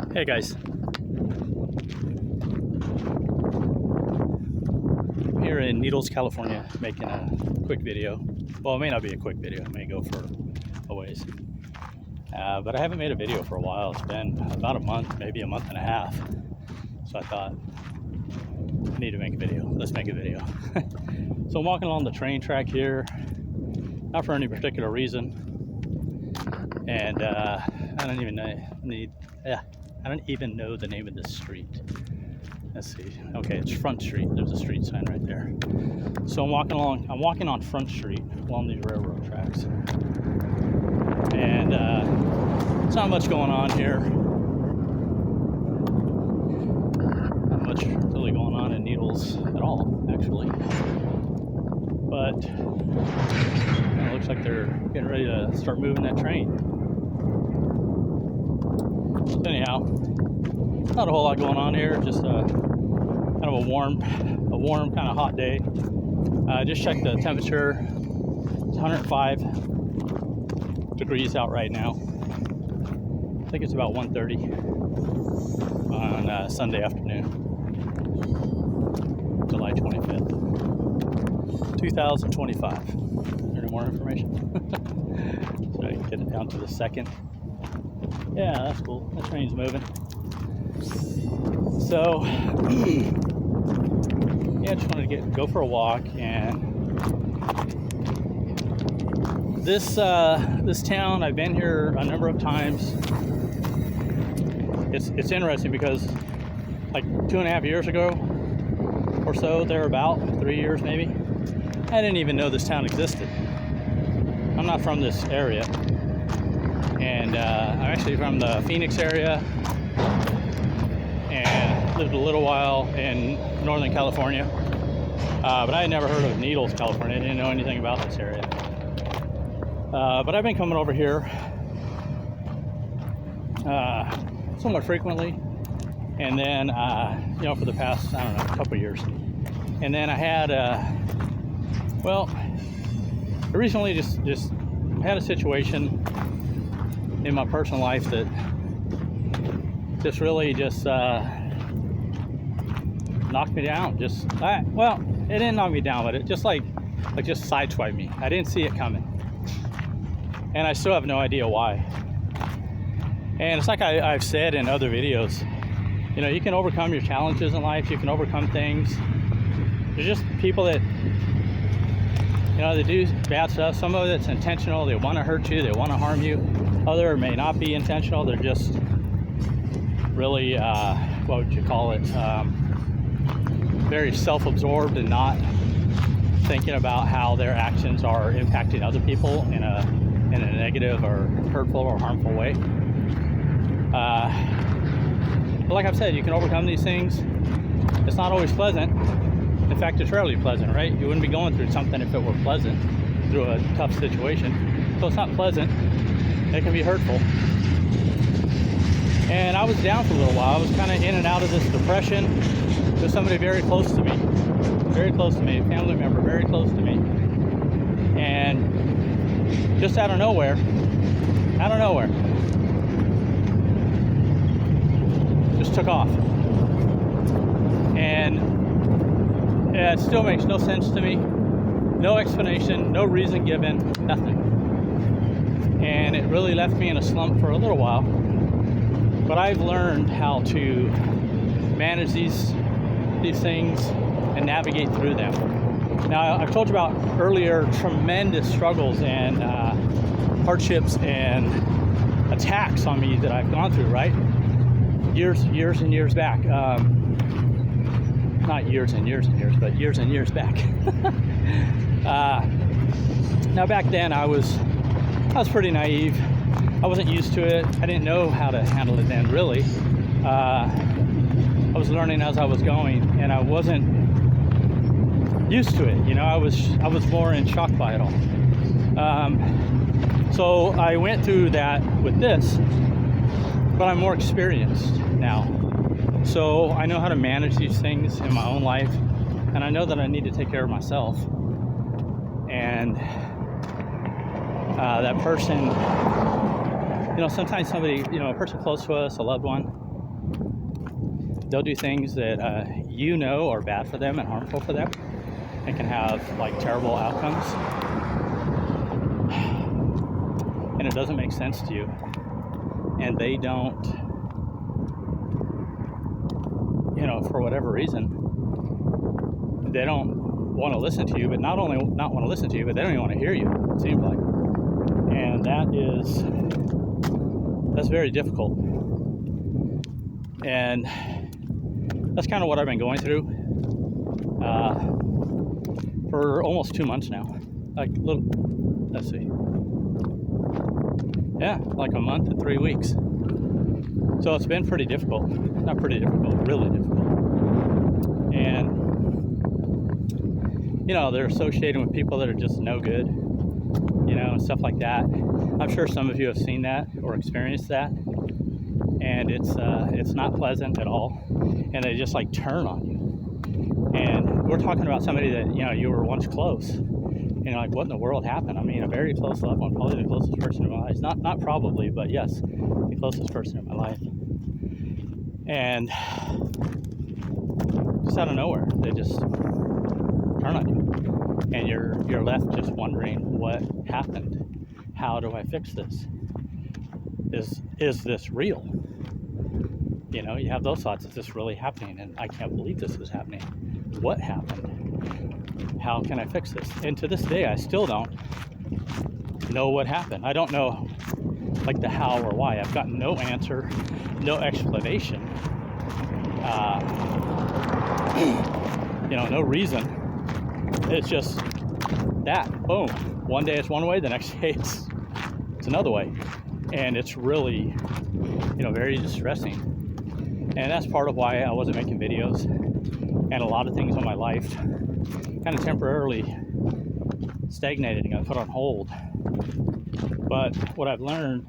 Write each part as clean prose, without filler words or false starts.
Hey guys, I'm here in Needles, California, making a quick video. Well, it may not be a quick video, it may go for a ways. But I haven't made a video for a while. It's been about a month, maybe a month and a half. So I thought, I need to make a video. Let's make a video. So I'm walking along the train track here, not for any particular reason. And I don't even know the name of this street. Let's see. Okay, it's Front Street. There's a street sign right there. So I'm walking on Front Street along these railroad tracks. And there's not much going on here. Not much really going on in Needles at all, actually. But it looks like they're getting ready to start moving that train. So anyhow, not a whole lot going on here. Just kind of a warm, kind of hot day. Just checked the temperature. It's 105 degrees out right now. I think it's about 1:30 on Sunday afternoon, July 25th, 2025. Is there any more information? So I can get it down to the second. Yeah, that's cool. That train's moving. So, yeah, I just wanted to go for a walk. And this town, I've been here a number of times. It's interesting because like 2.5 years ago or so, thereabout 3 years maybe, I didn't even know this town existed. I'm not from this area. And I'm actually from the Phoenix area and lived a little while in Northern California. But I had never heard of Needles, California. I didn't know anything about this area. But I've been coming over here somewhat frequently. And then, for the past, I don't know, couple of years. And then I had, I recently just had a situation in my personal life that just really knocked me down. It didn't knock me down, but it just just sideswiped me. I didn't see it coming, and I still have no idea why. And it's like I've said in other videos, you can overcome your challenges in life. You can overcome things. There's just people that they do bad stuff. Some of it's intentional. They want to hurt you. They want to harm you. Other may not be intentional. They're just really, what would you call it? Very self-absorbed and not thinking about how their actions are impacting other people in a negative or hurtful or harmful way. But like I've said, you can overcome these things. It's not always pleasant. In fact, it's rarely pleasant, right? You wouldn't be going through something if it were pleasant, through a tough situation. So it's not pleasant. It can be hurtful. And I was down for a little while. I was kind of in and out of this depression with somebody very close to me, a family member, very close to me. And just out of nowhere, just took off. And it still makes no sense to me. No explanation, no reason given, nothing. And it really left me in a slump for a little while. But I've learned how to manage these things and navigate through them. Now, I've told you about earlier tremendous struggles and hardships and attacks on me that I've gone through, right? Years and years back. Not years and years, but years and years back. Now, back then I was pretty naive. I wasn't used to it. I didn't know how to handle it then, really. I was learning as I was going, and I wasn't used to it. I was more in shock by it all. So I went through that with this, but I'm more experienced now. So I know how to manage these things in my own life, and I know that I need to take care of myself. And that person, sometimes somebody, a person close to us, a loved one, they'll do things that you know are bad for them and harmful for them and can have like terrible outcomes. And it doesn't make sense to you. And they don't, for whatever reason, they don't want to listen to you, but not only not want to listen to you, but they don't even want to hear you, it seems like. And that's very difficult. And that's kind of what I've been going through for almost 2 months now. Like a month and 3 weeks. So it's been pretty difficult. Not pretty difficult, really difficult. And they're associated with people that are just no good, and stuff like that. I'm sure some of you have seen that or experienced that, and it's not pleasant at all. And they just like turn on you. And we're talking about somebody that you were once close. Like, what in the world happened? I mean, a very close loved one, probably the closest person in my life. Not probably, but yes, the closest person in my life. And just out of nowhere, they just turn on you, and you're left just wondering what happened. How do I fix this? Is this real? You have those thoughts. Is this really happening? And I can't believe this is happening. What happened? How can I fix this? And to this day, I still don't know what happened. I don't know like the how or why. I've got no answer, no explanation. No reason. It's just that, boom. One day it's one way, the next day it's another way. And it's really, very distressing. And that's part of why I wasn't making videos. And a lot of things in my life kind of temporarily stagnated and got put on hold. But what I've learned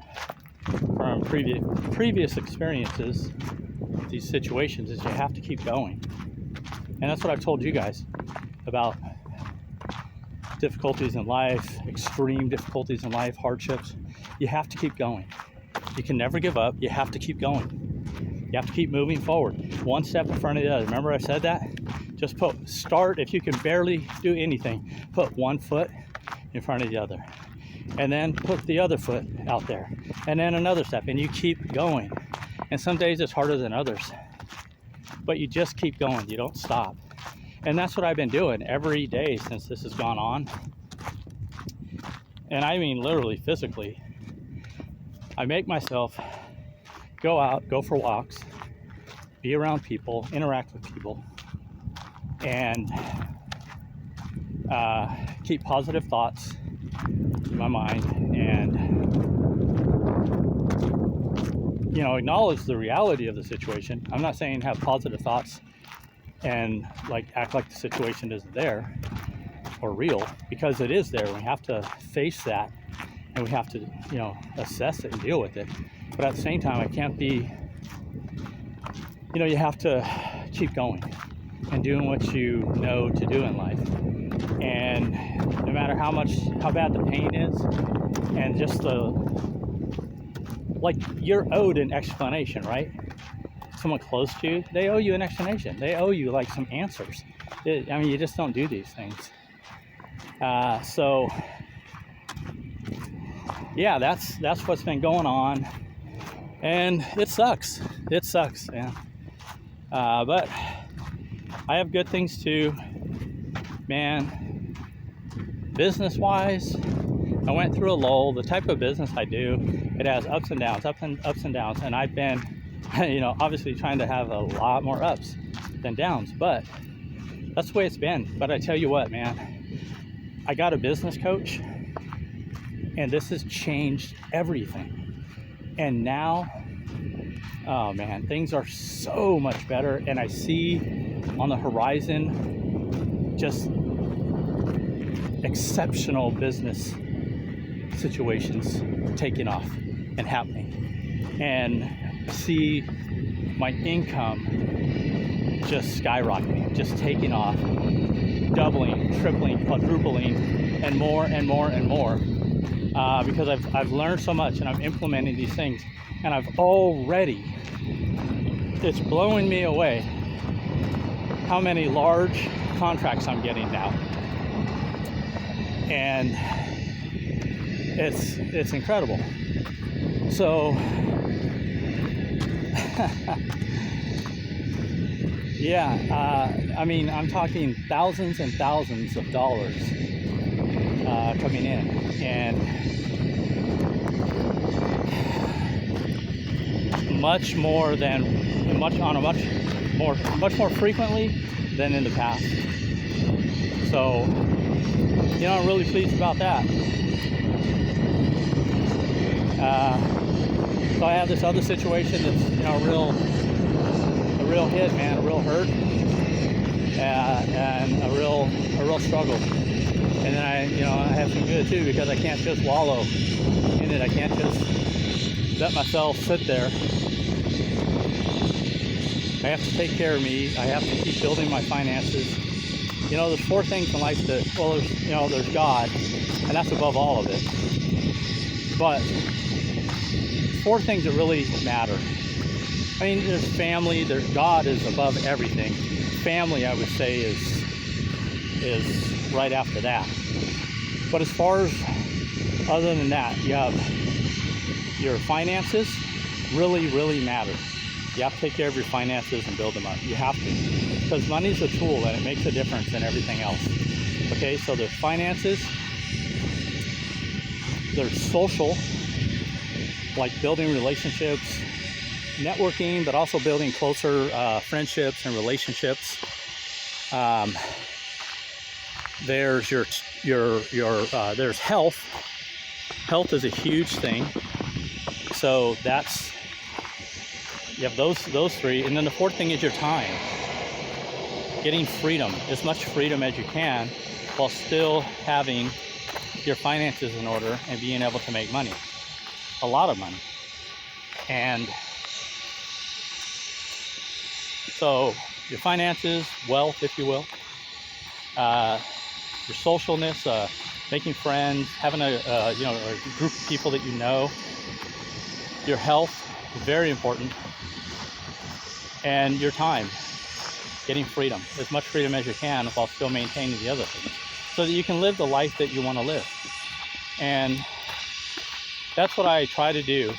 from previous experiences, these situations, is you have to keep going. And that's what I've told you guys about difficulties in life, extreme difficulties in life, hardships. You have to keep going. You can never give up. You have to keep going. You have to keep moving forward, one step in front of the other. Remember I said that? Just start, if you can barely do anything, put one foot in front of the other. And then put the other foot out there. And then another step, and you keep going. And some days it's harder than others. But you just keep going, you don't stop. And that's what I've been doing every day since this has gone on. And I mean literally, physically. I make myself go out, go for walks, be around people, interact with people, and keep positive thoughts in my mind, and acknowledge the reality of the situation. I'm not saying have positive thoughts and act like the situation isn't there or real, because it is there. We have to face that, and we have to assess it and deal with it. But at the same time, I can't be, you have to keep going and doing what you know to do in life. And no matter how bad the pain is, and just you're owed an explanation, right? Someone close to you, they owe you an explanation. They owe you some answers. You just don't do these things. So yeah, that's what's been going on. And it sucks, man. But I have good things too, man. Business-wise, I went through a lull. The type of business I do, it has ups and downs, and I've been, obviously trying to have a lot more ups than downs, but that's the way it's been. But I tell you what, man, I got a business coach, and this has changed everything. And now, oh man, things are so much better, and I see on the horizon just exceptional business situations taking off and happening, and see my income just skyrocketing, just taking off, doubling, tripling, quadrupling, and more and more and more. Because I've learned so much, and I'm implementing these things, and I've already it's blowing me away how many large contracts I'm getting now. And it's incredible. So yeah, I mean, I'm talking thousands and thousands of dollars coming in, and much more frequently than in the past. So, you know, I'm really pleased about that. So I have this other situation that's, you know, a real hit, man, a real hurt, and a real struggle. And then I have some good too, because I can't just wallow in it. I can't just let myself sit there. I have to take care of me. I have to keep building my finances. You know, there's 4 things in life that, well, there's God, and that's above all of it. But 4 things that really matter. I mean, there's family. God is above everything. Family, I would say, is right after that. But as far as other than that, you have your finances. Really matter. You have to take care of your finances and build them up. You have to, because money's a tool and it makes a difference in everything else. Okay, so there's finances, there's social, like building relationships, networking, but also building closer friendships and relationships. There's there's health. Health is a huge thing. So you have those 3, and then the 4th thing is your time. Getting freedom, as much freedom as you can, while still having your finances in order and being able to make money, a lot of money. And so your finances, wealth, if you will, your socialness, making friends, having a group of people that you know, your health, very important. And your time, getting freedom, as much freedom as you can while still maintaining the other things, so that you can live the life that you want to live. And that's what I try to do.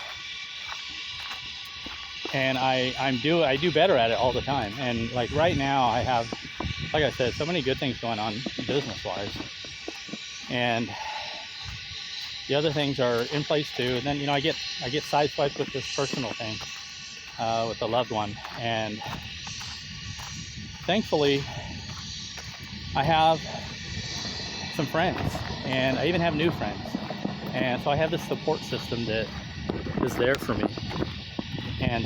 And I do better at it all the time. And like right now, I have, like I said, so many good things going on business-wise. And the other things are in place too. And then, you know, I get sideswiped with this personal thing. With a loved one, and thankfully I have some friends, and I even have new friends, and so I have this support system that is there for me. And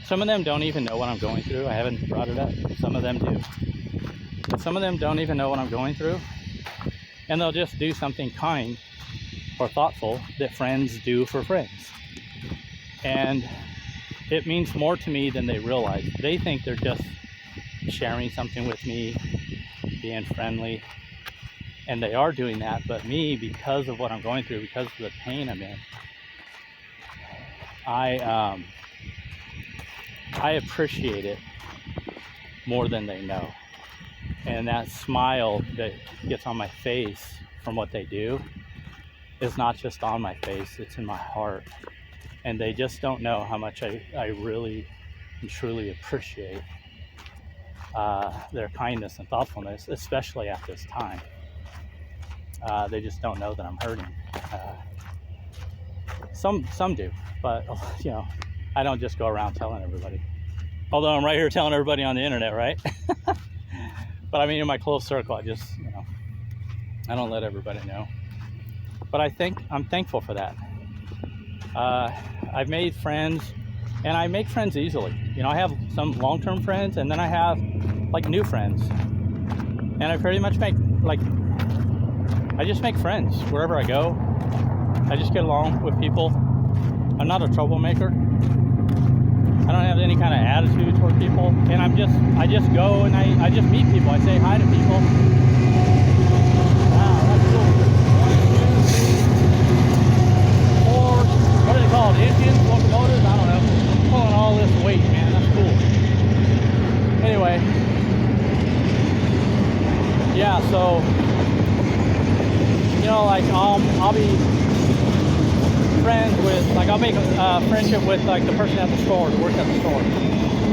some of them don't even know what I'm going through. I haven't brought it up. Some of them do, but some of them don't even know what I'm going through, and they'll just do something kind or thoughtful that friends do for friends. And it means more to me than they realize. They think they're just sharing something with me, being friendly, and they are doing that. But me, because of what I'm going through, because of the pain I'm in, I appreciate it more than they know. And that smile that gets on my face from what they do is not just on my face, it's in my heart. And they just don't know how much I really and truly appreciate their kindness and thoughtfulness, especially at this time. They just don't know that I'm hurting. Some do, but you know, I don't just go around telling everybody. Although I'm right here telling everybody on the internet, right? But I mean, in my close circle, I just, you know, I don't let everybody know. But I'm thankful for that. I've made friends, and I make friends easily. You know, I have some long-term friends, and then I have like new friends, and I pretty much I just make friends wherever I go. I just get along with people. I'm not a troublemaker. I don't have any kind of attitude toward people, and I just go and I just meet people. I say hi to people. Wow, that's cool. Or what are they called? Engines, locomotives? I don't know. Pulling So, you know, like I'll be friends with, like I'll make a friendship with like the person at the store, who works at the store,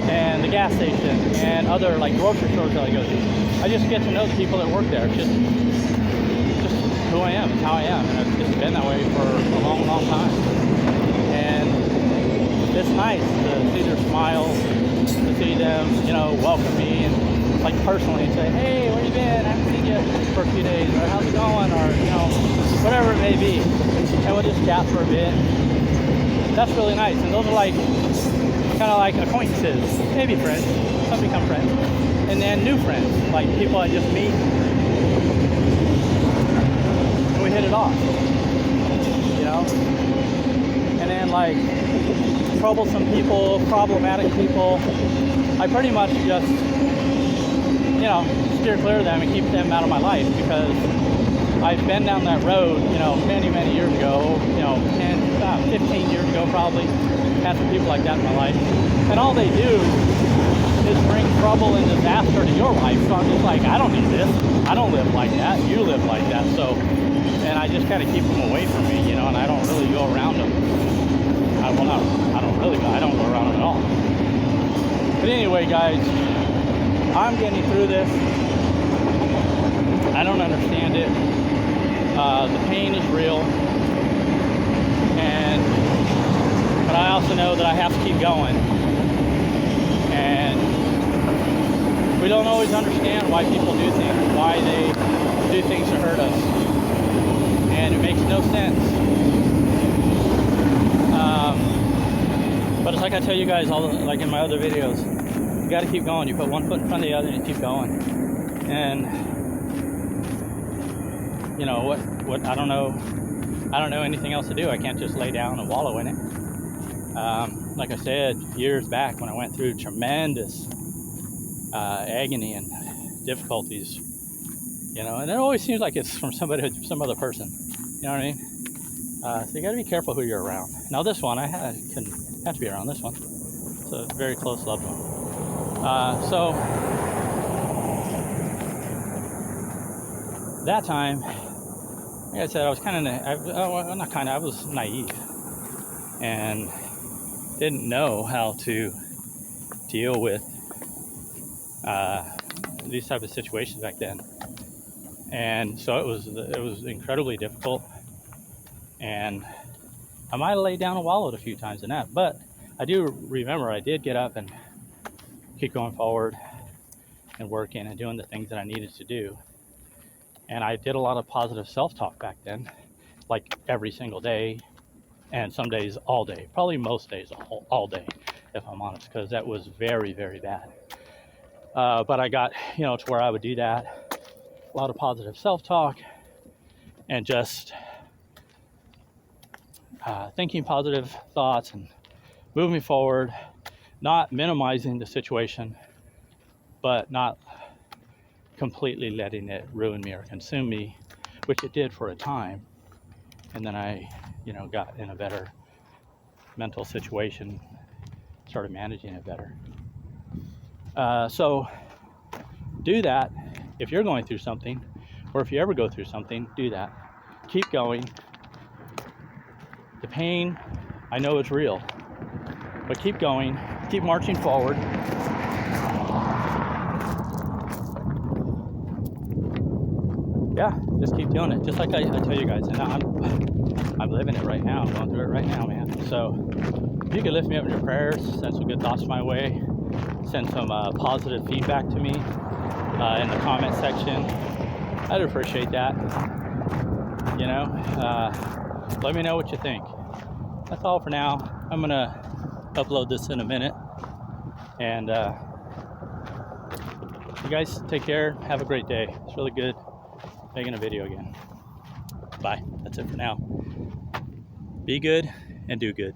and the gas station, and other like grocery stores that I go to. I just get to know the people that work there. It's just who I am, it's how I am, and I've just been that way for a long, long time. And it's nice to see their smiles, to see them, you know, welcome me and like personally and say, hey, where you been? I haven't seen you for a few days, or how's it going, or you know, whatever it may be. And we'll just chat for a bit. That's really nice. And those are like kind of like acquaintances, maybe friends. Some become friends, and then new friends, like people I just meet. We hit it off, you know, and then like troublesome people, problematic people, I pretty much just, you know, steer clear of them and keep them out of my life, because I've been down that road, you know, many, many years ago, you know, 15 years ago probably, had some people like that in my life, and all they do is bring trouble and disaster to your life. So I'm just like, I don't need this, I don't live like that, you live like that. So, and I just kind of keep them away from me, you know, and I don't really go around them. I don't go around them at all. But anyway, guys, I'm getting through this. I don't understand it. The pain is real. But I also know that I have to keep going. And we don't always understand why people do things, why they do things to hurt us. And it makes no sense. But it's like I tell you guys, like in my other videos, you got to keep going. You put one foot in front of the other and you keep going. And you know what? I don't know anything else to do. I can't just lay down and wallow in it. Like I said years back, when I went through tremendous agony and difficulties, you know, and it always seems like it's from some other person. You know what I mean? So you got to be careful who you're around. Now this one, couldn't have to be around this one. It's a very close loved one. So that time, like I said, I was I was naive and didn't know how to deal with these type of situations back then. And so it was incredibly difficult, and I might have laid down and wallowed a few times in that, but I do remember I did get up and keep going forward and working and doing the things that I needed to do. And I did a lot of positive self-talk back then, like every single day, and some days all day, probably most days all day, if I'm honest, because that was very, very bad. But I got, you know, to where I would do that, a lot of positive self-talk, and just thinking positive thoughts and moving forward, not minimizing the situation, but not completely letting it ruin me or consume me, which it did for a time. And then I, you know, got in a better mental situation, started managing it better. So do that if you're going through something, or if you ever go through something, do that. Keep going. The pain, I know it's real, but keep going, keep marching forward. Yeah, just keep doing it. Just like I tell you guys, and I'm living it right now. I'm going through it right now, man. So if you could lift me up in your prayers, send some good thoughts my way, send some positive feedback to me in the comment section, I'd appreciate that. You know, let me know what you think. That's all for now. I'm gonna upload this in a minute, and you guys take care. Have a great day. It's really good making a video again. Bye. That's it for now. Be good and do good.